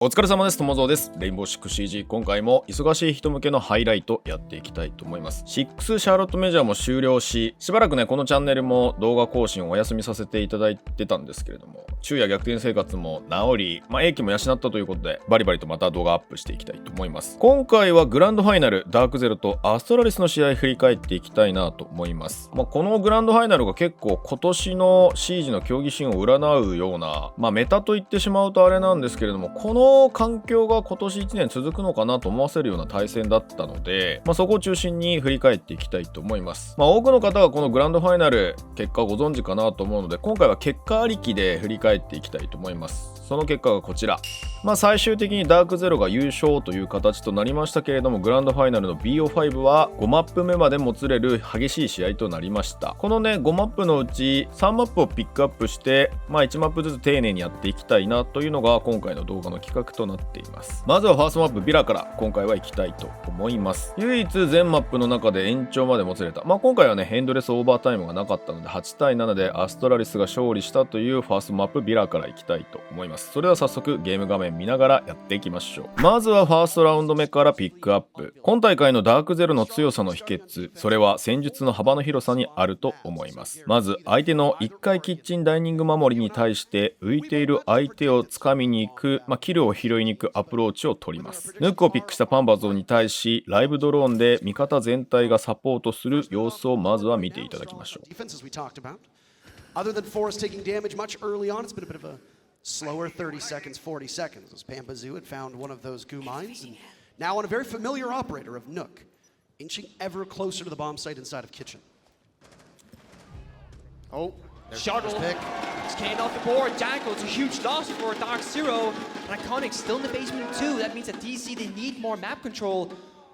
お疲れ様です。ともぞうです。レインボーシックスシージ、今回も忙しい人向けのハイライトやっていきたいと思います。6シャーロットメジャーも終了し、しばらくねこのチャンネルも動画更新をお休みさせていただいてたんですけれども、昼夜逆転生活も治り、英気も養ったということでバリバリとまた動画アップしていきたいと思います。今回はグランドファイナルDarkZeroとアストラリスの試合振り返っていきたいなと思います。このグランドファイナルが結構今年のシージの競技シーンを占うような、メタと言ってしまうとあれなんですけれども、この環境が今年1年続くのかなと思わせるような対戦だったので、そこを中心に振り返っていきたいと思います。多くの方がこのグランドファイナル結果をご存知かなと思うので、今回は結果ありきで振り返っていきたいと思います。その結果がこちら。最終的にDarkZeroが優勝という形となりましたけれども、グランドファイナルの BO5 は5マップ目までもつれる激しい試合となりました。このね5マップのうち3マップをピックアップして、1マップずつ丁寧にやっていきたいなというのが今回の動画の企画となっています。まずはファーストマップビラから今回は行きたいと思います。唯一全マップの中で延長までもつれた、今回はねエンドレスオーバータイムがなかったので8対7でアストラリスが勝利したというファーストマップビラから行きたいと思います。それでは早速ゲーム画面見ながらやっていきましょう。まずはファーストラウンド目からピックアップ。今大会のDarkZeroの強さの秘訣、それは戦術の幅の広さにあると思います。まず相手の1階キッチンダイニング守りに対して浮いている相手を掴みに行く、キルを拾いに行くアプローチを取ります。ヌックをピックしたパンバゾーに対しライブドローンで味方全体がサポートする様子をまずは見ていただきましょう。Slower 30 seconds, 40 seconds, as Pampazoo had found one of those goo mines, and now on a very familiar operator of Nook, inching ever closer to the bomb site inside of Kitchen. Oh, shuttle. It's Kane off the board. Jackal, it's a huge loss for DarkZero. And Iconic still in the basement too. That means that DC, they need more map control.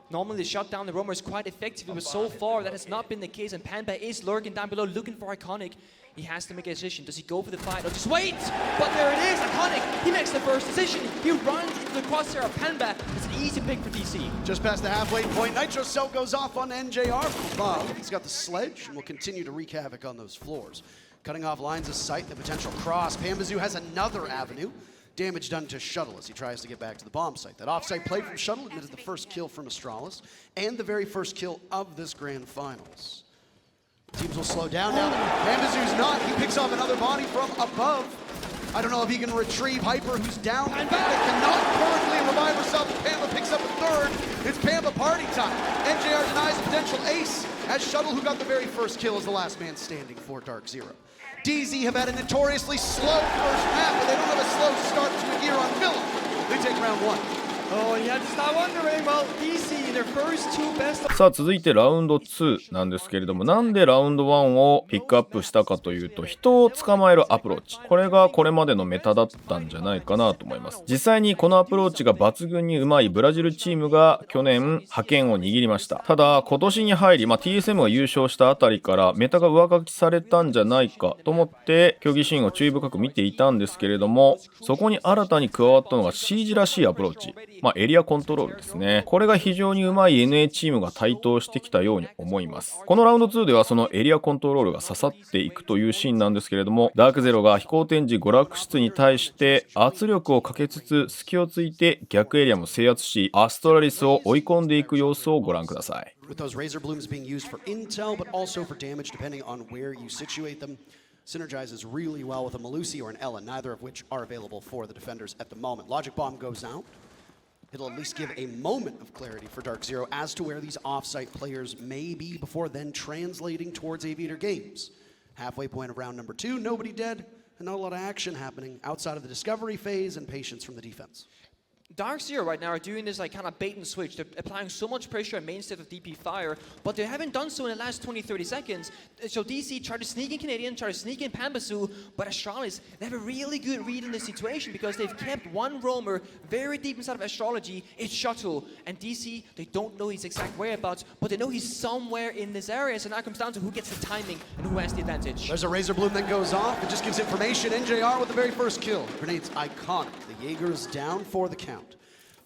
Normally the shutdown the roamer is quite effective, but so far that has not been the case, and Panda is lurking down below looking for Iconic. He has to make a decision. Does he go for the fight or just wait? But there it is, Iconic. He makes the first decision. He runs into the crosshair of Panda. It's an easy pick for DC. Just past the halfway point, Nitro Cell goes off on NJR from above. He's got the sledge and will continue to wreak havoc on those floors. Cutting off lines of sight, the potential cross. Pampazoo has another avenue. Damage done to Shuttle as he tries to get back to the bomb site. That offside play from Shuttle admitted the first kill from Astralis and the very first kill of this grand finals. Teams will slow down now. Pampazoo's not. He picks off another body from above. I don't know if he can retrieve Hyper, who's down. Panda cannot currently revive herself. Pamba picks up a third. It's Pamba party time. NJR denies a potential ace as Shuttle, who got the very first kill, is the last man standing for DarkZero. DZ have had a notoriously slow first map, but they don't have a slow start to a year on Villa. They take round one. Oh, and you have to start wondering, well, DC, their first two best... さあ続いてラウンド2なんですけれども、なんでラウンド1をピックアップしたかというと、人を捕まえるアプローチ、これがこれまでのメタだったんじゃないかなと思います。実際にこのアプローチが抜群にうまいブラジルチームが去年覇権を握りました。ただ今年に入り、TSM が優勝したあたりからメタが上書きされたんじゃないかと思って競技シーンを注意深く見ていたんですけれども、そこに新たに加わったのが CG らしいアプローチ、エリアコントロールですね。これが非常にうまい NA チームが台頭してきたように思います。このラウンド2ではそのエリアコントロールが刺さっていくというシーンなんですけれども、DarkZeroが飛行展示娯楽室に対して圧力をかけつつ隙をついて逆エリアも制圧し、アストラリスを追い込んでいく様子をご覧ください。With those razor blooms being used for intel, but also for damage depending on where you situate them. Synergizes really well with a Melusi or an Ella, neither of which are available for the defenders at the moment. Logic Bomb goes out. It'll at least give a moment of clarity for DarkZero as to where these off-site players may be before then translating towards Aviator Games. Halfway point of round number 2, nobody dead, and not a lot of action happening outside of the discovery phase and patience from the defense. DarkZero right now are doing this kind of bait and switch. They're applying so much pressure on main state of DP fire, but they haven't done so in the last 20-30 seconds. So DC tried to sneak in Canadian, tried to sneak in Pampazoo, but Astralis, they have a really good read in this situation because they've kept one roamer very deep inside of Astrology. It's Shuttle, and DC, they don't know his exact whereabouts, but they know he's somewhere in this area. So now it comes down to who gets the timing and who has the advantage. There's a Razor Bloom that goes off. It just gives information. NJR with the very first kill. Grenade's Iconic. The Jaeger's down for the count.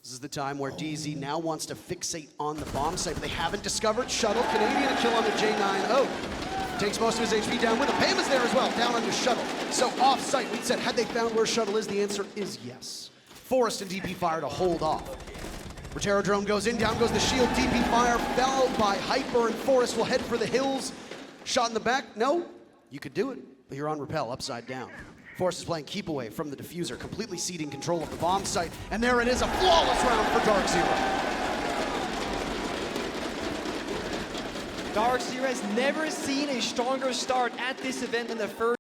This is the time where DZ now wants to fixate on the bomb site, but they haven't discovered Shuttle. Canadian a kill on the J9O. Takes most of his HP down with him. Pam is there as well, down under Shuttle. So off site, we said, had they found where Shuttle is, the answer is yes. Forrest and DP Fire to hold off. Rotero drone goes in, down goes the shield. DP Fire fell by Hyper, and Forrest will head for the hills. Shot in the back. No, you could do it, but you're on rappel upside down. Forrest is playing keep away from the diffuser, completely ceding control of the bomb site, and there it is, a flawless round for DarkZero. DarkZero has never seen a stronger start at this event than the first.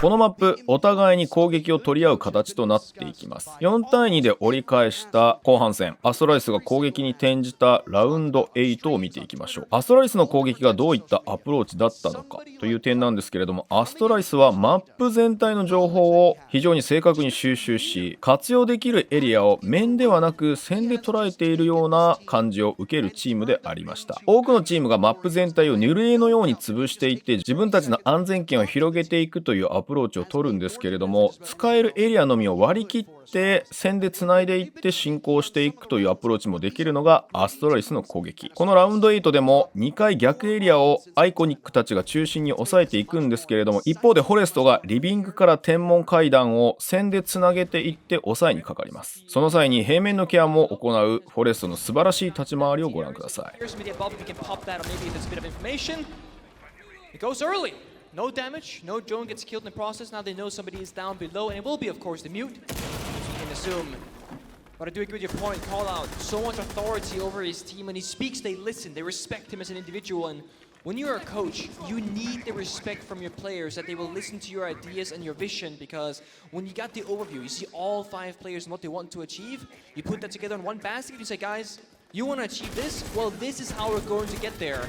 このマップ、お互いに攻撃を取り合う形となっていきます。4対2で折り返した後半戦、アストラリスが攻撃に転じたラウンド8を見ていきましょう。アストラリスの攻撃がどういったアプローチだったのかという点なんですけれども、アストラリスはマップ全体の情報を非常に正確に収集し、活用できるエリアを面ではなく線で捉えているような感じを受けるチームでありました。多くのチームがマップ全体を塗り絵のように潰していって、自分たちの安全圏を広げていくというアプローチを取るんですけれども、使えるエリアのみを割り切って線でつないでいって進行していくというアプローチもできるのがアストラリスの攻撃。このラウンド8でも2回逆エリアをアイコニックたちが中心に抑えていくんですけれども、一方でフォレストがリビングから天文階段を線でつなげていって抑えにかかります。その際に平面のケアも行うフォレストの素晴らしい立ち回りをご覧ください。No damage, no drone gets killed in the process. Now they know somebody is down below, and it will be, of course, the mute, as you can assume. But I do agree with your point, call out. So much authority over his team. When he speaks, they listen, they respect him as an individual. And when you're a coach, you need the respect from your players that they will listen to your ideas and your vision. Because when you got the overview, you see all 5 players and what they want to achieve. You put that together in one basket, you say, guys, you want to achieve this? Well, this is how we're going to get there.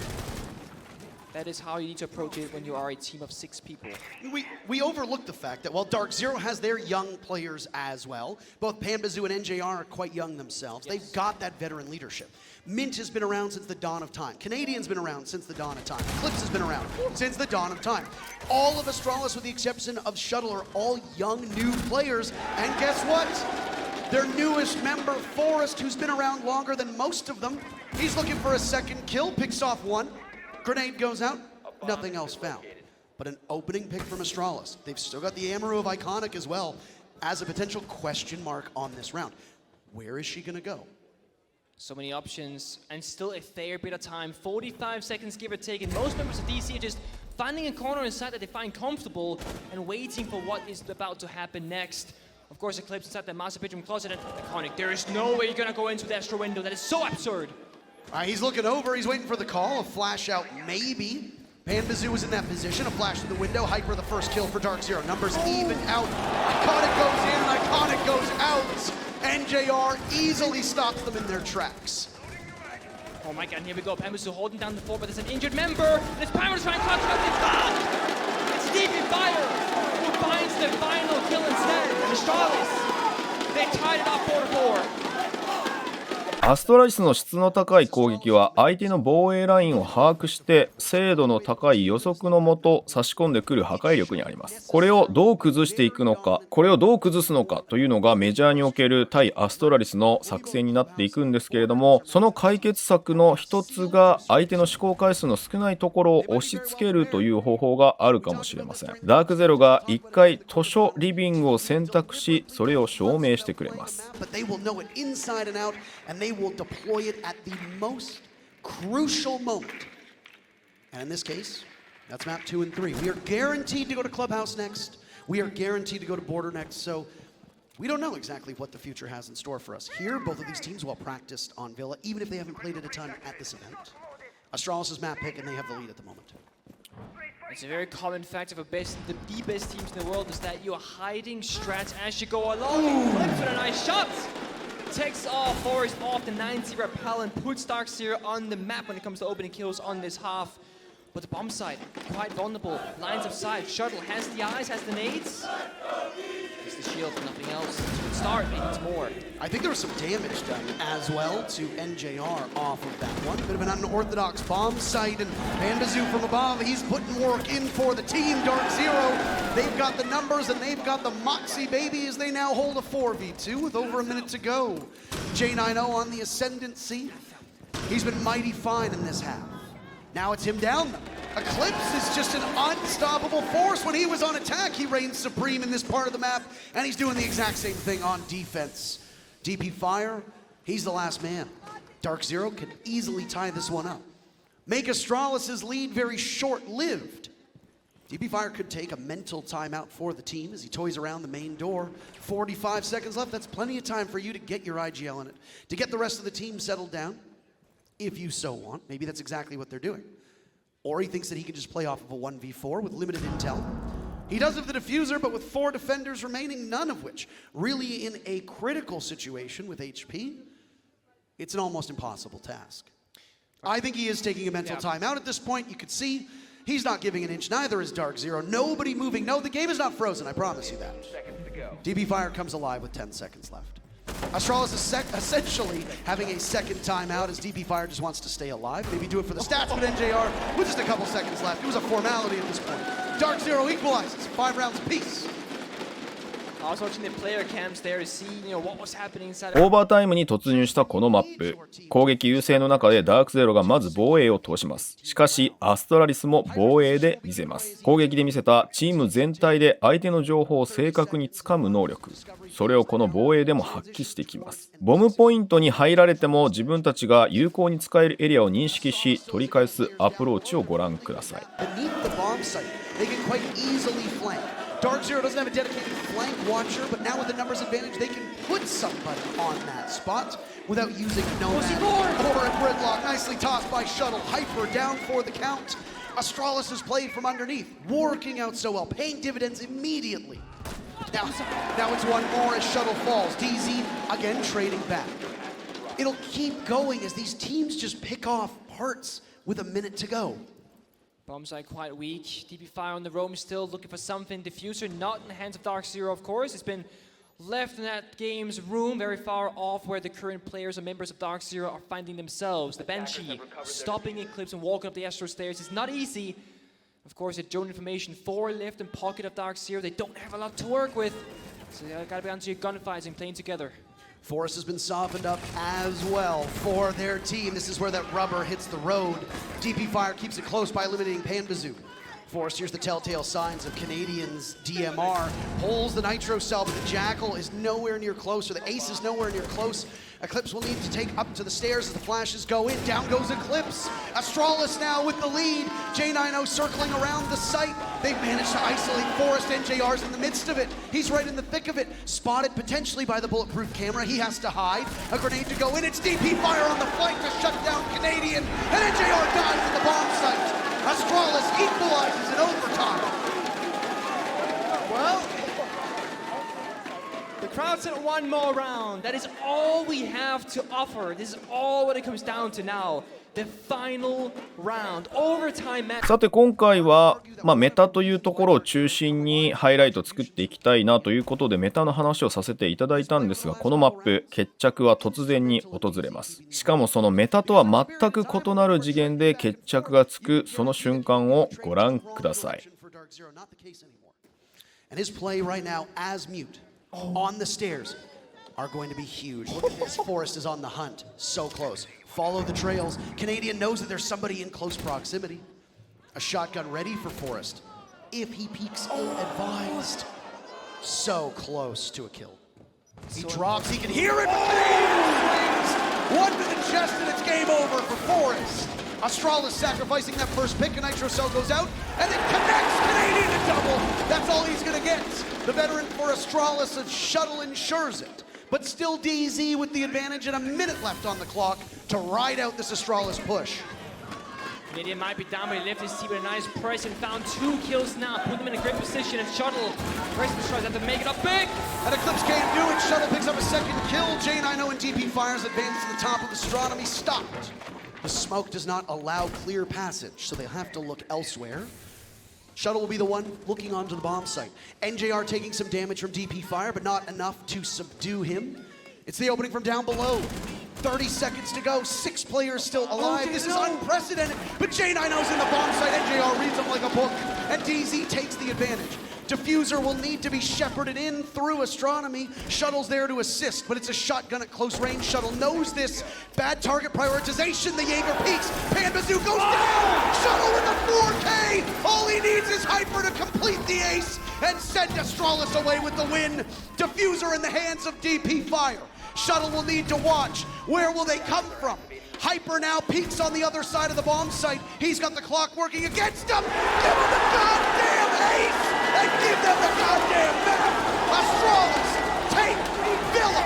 That is how you need to approach it when you are a team of 6 people. We overlook the fact that while DarkZero has their young players as well, both Pambazu and NJR are quite young themselves. Yes. They've got that veteran leadership. Mint has been around since the dawn of time. Canadian's been around since the dawn of time. Eclipse has been around since the dawn of time. All of Astralis, with the exception of Shuttle, are all young, new players. And guess what? Their newest member, Forrest, who's been around longer than most of them, he's looking for a second kill, picks off one. Grenade goes out, nothing else found. But an opening pick from Astralis. They've still got the Amaru of Iconic as well as a potential question mark on this round. Where is she going to go? So many options, and still a fair bit of time. 45 seconds, give or take, and most members of DC are just finding a corner inside that they find comfortable and waiting for what is about to happen next. Of course, Eclipse inside the master bedroom closet, and Iconic, there is no way you're going to go into the extra window. That is so absurd. He's looking over, he's waiting for the call, a flash out maybe. Pambazu was in that position, a flash to the window, Hyper the first kill for DarkZero. Numbers even out, Iconic goes in, Iconic goes out. NJR easily stops them in their tracks. Oh my god, and here we go, Pambazu holding down the fort, but there's an injured member. And it's Primer to try and clutch up, it's gone! It's DP Fire who finds the final kill instead. And Astralis, they tied it up 4-4. アストラリスの質の高い攻撃は相手の防衛ラインを把握して精度の高い予測のもと差し込んでくる破壊力にあります。これをどう崩していくのか、これをどう崩すのかというのがメジャーにおける対アストラリスの作戦になっていくんですけれども、その解決策の一つが相手の試行回数の少ないところを押し付けるという方法があるかもしれません。DarkZeroが1回図書リビングを選択し、それを証明してくれます。And they will deploy it at the most crucial moment. And in this case, that's map 2 and 3. We are guaranteed to go to Clubhouse next. We are guaranteed to go to Border next. So we don't know exactly what the future has in store for us. Here, both of these teams well practiced on Villa, even if they haven't played it a ton at this event. Astralis' map pick, and they have the lead at the moment. It's a very common fact of the best teams in the world is that you are hiding strats as you go along. Flips with a nice shot. Takes off Forrest off the 90 rappel and puts DarkZero on the map when it comes to opening kills on this half. But the bomb site, quite vulnerable. Lines of sight. Shuttle has the eyes, has the nades. It's the shield, but nothing else. It's a good start, maybe it's more. I think there was some damage done as well to NJR off of that one. Bit of an unorthodox bomb site, and Pambazu from above, he's putting work in for the team. DarkZero, they've got the numbers and they've got the Moxie baby as they now hold a 4v2 with over a minute to go. J90 on the ascendancy. He's been mighty fine in this half. Now it's him down them. Eclipse is just an unstoppable force. When he was on attack, he reigns supreme in this part of the map, and he's doing the exact same thing on defense. DP Fire, he's the last man. DarkZero can easily tie this one up. Make Astralis' lead very short-lived. DP Fire could take a mental timeout for the team as he toys around the main door. 45 seconds left. That's plenty of time for you to get your IGL in it, to get the rest of the team settled down, if you so want. Maybe that's exactly what they're doing. Or he thinks that he can just play off of a 1v4 with limited intel. He does have the diffuser, but with 4 defenders remaining, none of which really in a critical situation with HP, it's an almost impossible task. I think he is taking a mental timeout at this point. You could see he's not giving an inch, neither is DarkZero. Nobody moving. No, the game is not frozen, I promise you that. DP Fire comes alive with 10 seconds left. Astralis is essentially having a second timeout as DP Fire just wants to stay alive. Maybe do it for the stats, but NJR with just a couple seconds left. It was a formality at this point. DarkZero equalizes, 5 rounds apiece. I was watching the player cams there to see, what was happening inside. オーバータイムに突入したこのマップ、攻撃優勢の中でダークゼロがまず防衛を通します。しかしアストラリスも防衛で見せます。攻撃で見せたチーム全体で相手の情報を正確につかむ能力、それをこの防衛でも発揮してきます。ボムポイントに入られても自分たちが有効に使えるエリアを認識し取り返すアプローチをご覧ください。DarkZero doesn't have a dedicated flank watcher, but now with the numbers advantage, they can put somebody on that spot without using Nomad or a Gridlock. Nicely tossed by Shuttle. Hyper down for the count. Astralis has played from underneath, working out so well, paying dividends immediately. Now it's one more as Shuttle falls. DZ again trading back. It'll keep going as these teams just pick off parts with a minute to go. Bombsite quite weak. DP Fire on the roam still looking for something. Diffuser not in the hands of DarkZero, of course. It's been left in that game's room, very far off where the current players and members of DarkZero are finding themselves. The Banshee stopping Eclipse and walking up the Astro stairs is not easy. Of course, a drone information 4 left in pocket of DarkZero. They don't have a lot to work with. So you gotta be onto your gunfights and playing together. Forest has been softened up as well for their team. This is where that rubber hits the road. DP Fire keeps it close by eliminating Panbazoo. Forest, here's the telltale signs of Canadians' DMR. Pulls the Nitro cell, but the Jackal is nowhere near close, or the Ace is nowhere near close. Eclipse will need to take up to the stairs as the flashes go in. Down goes Eclipse. Astralis now with the lead. J90 circling around the site. They've managed to isolate Forest. NJR's in the midst of it. He's right in the thick of it. Spotted potentially by the bulletproof camera. He has to hide. A grenade to go in. It's DP Fire on the flank to shut down Canadian. And NJR dies at the bomb site. Astralis equalizes in overtime. Well, the crowd said one more round. That is all we have to offer. This is all what it comes down to now. The final round. Overtime match. さて今回は、メタというところを中心にハイライトを作っていきたいなということでメタの話をさせていただいたんですが、このマップ決着は突然に訪れます。しかもそのメタとは全く異なる次元で決着がつくその瞬間をご覧ください。And his play right now as mute on the stairs are going to be huge. Look at this. Forest is on the hunt. So close. Follow the trails. Canadian knows that there's somebody in close proximity. A shotgun ready for Forest. If he peeks ill-advised. So close to a kill. He drops. He can hear it. One to the chest and it's game over for Forest. Astralis sacrificing that first pick. A Nitro cell goes out and it connects. Canadian to double. That's all he's going to get. The veteran for Astralis of Shuttle ensures it. But still DZ with the advantage and a minute left on the clock to ride out this Astralis push. Canadian might be down, but he left his team with a nice press and found 2 kills now. Put them in a great position and Shuttle. Press the tries have to make it up big. And Eclipse can't do it. Shuttle picks up a second kill. J90 and DP Fires advance to the top of Astronomy. Stopped. The smoke does not allow clear passage, so they'll have to look elsewhere. Shuttle will be the one looking onto the bomb site. NJR taking some damage from DP Fire, but not enough to subdue him. It's the opening from down below. 30 seconds to go. 6 players still alive. This is unprecedented. But J90's in the bomb site. NJR reads them like a book. And DZ takes the advantage. Diffuser will need to be shepherded in through Astronomy. Shuttle's there to assist, but it's a shotgun at close range. Shuttle knows this. Bad target prioritization. The Jaeger peaks. Panbazoo goes down. Shuttle with a 4K. All he needs is Hyper to complete the ace and send Astralis away with the win. Diffuser in the hands of DP Fire. Shuttle will need to watch. Where will they come from? Hyper now peaks on the other side of the bomb site. He's got the clock working against him. Give him the goddamn ace and give them the goddamn map. Astralis, take Villa.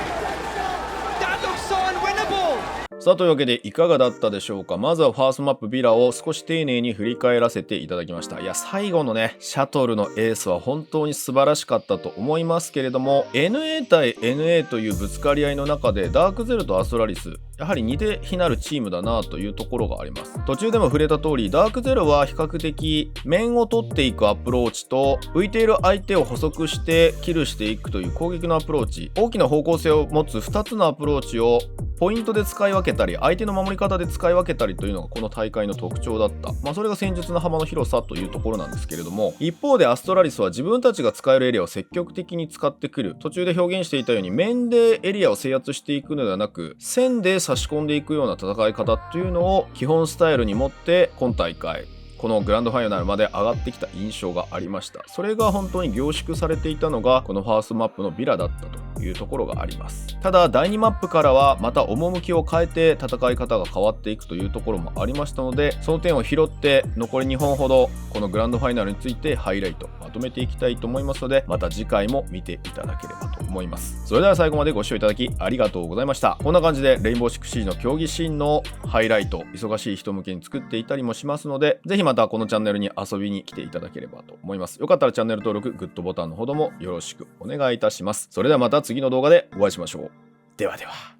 That looks so unwinnable. さあというわけでいかがだったでしょうか。まずはファーストマップビラを少し丁寧に振り返らせていただきました。いや最後のねシャトルのエースは本当に素晴らしかったと思いますけれども、 NA 対 NA というぶつかり合いの中でダークゼロとアストラリスやはり似て非なるチームだなというところがあります。途中でも触れた通りダークゼロは比較的面を取っていくアプローチと浮いている相手を捕捉してキルしていくという攻撃のアプローチ、大きな方向性を持つ2つのアプローチをポイントで使い分けたり相手の守り方で使い分けたりというのがこの大会の特徴だった。それが戦術の幅の広さというところなんですけれども、一方でアストラリスは自分たちが使えるエリアを積極的に使ってくる。途中で表現していたように面でエリアを制圧していくのではなく線で差し込んでいくような戦い方というのを基本スタイルに持って今大会このグランドファイナルまで上がってきた印象がありました。それが本当に凝縮されていたのがこのファーストマップのビラだったというところがあります。ただ第2マップからはまた趣を変えて戦い方が変わっていくというところもありましたので、その点を拾って残り2本ほどこのグランドファイナルについてハイライトまとめていきたいと思いますので、また次回も見ていただければと思います。それでは最後までご視聴いただきありがとうございました。こんな感じでレインボーシックスシージの競技シーンのハイライト忙しい人向けに作っていたりもしますので、ぜひまたこのチャンネルに遊びに来ていただければと思います。よかったらチャンネル登録グッドボタンのほどもよろしくお願いいたします。それではまた次の動画でお会いしましょう。ではでは。